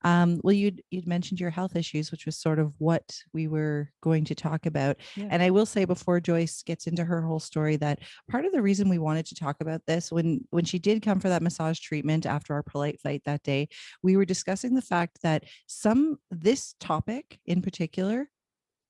Well, you'd mentioned your health issues, which was sort of what we were going to talk about. Yeah. And I will say before Joyce gets into her whole story that part of the reason we wanted to talk about this when she did come for that massage treatment after our polite fight that day, we were discussing the fact that this topic in particular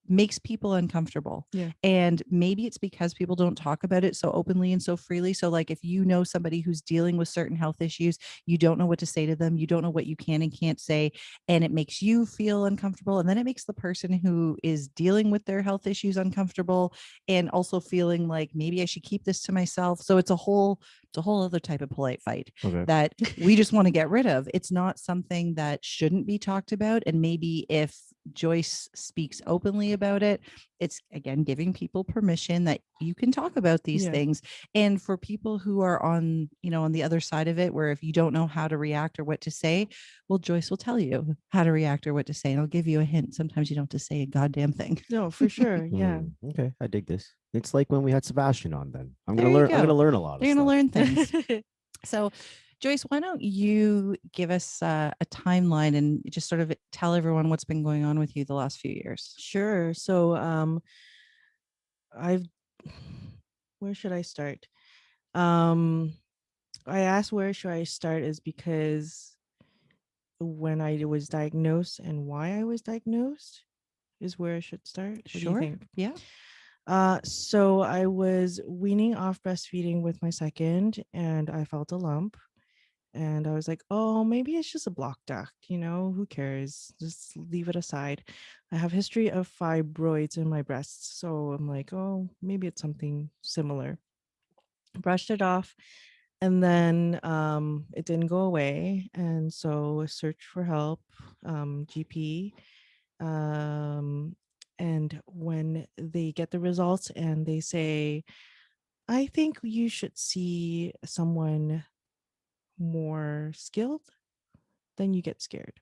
makes people uncomfortable. Yeah. And maybe it's because people don't talk about it so openly and so freely. So, like, if you know somebody who's dealing with certain health issues, you don't know what to say to them, you don't know what you can and can't say, and it makes you feel uncomfortable. And then it makes the person who is dealing with their health issues uncomfortable and also feeling like maybe I should keep this to myself. So it's a whole other type of polite fight Okay. that we just want to get rid of. It's not something that shouldn't be talked about. And maybe if Joyce speaks openly about it, it's again giving people permission that you can talk about these Yeah. things. And for people who are on, on the other side of it, where if you don't know how to react or what to say, well, Joyce will tell you how to react or what to say. And I'll give you a hint. Sometimes you don't have to say a goddamn thing. No, for sure. Yeah. Okay, I dig this. It's like when we had Sebastian on. Then I'm There gonna you learn. I'm go. gonna learn a lot of You're going to stuff. learn things. So, Joyce, why don't you give us a timeline and just sort of tell everyone what's been going on with you the last few years? Sure. So I've where should I start? Um I asked where should I start is because when I was diagnosed and why I was diagnosed is where I should start. What do you Sure. think? Yeah. So I was weaning off breastfeeding with my second and I felt a lump. And I was like, oh, maybe it's just a block duct, who cares? Just leave it aside. I have history of fibroids in my breasts. So I'm like, oh, maybe it's something similar. Brushed it off. And then it didn't go away. And so I searched for help, GP. Um, and when they get the results and they say, I think you should see someone more skilled, then you get scared.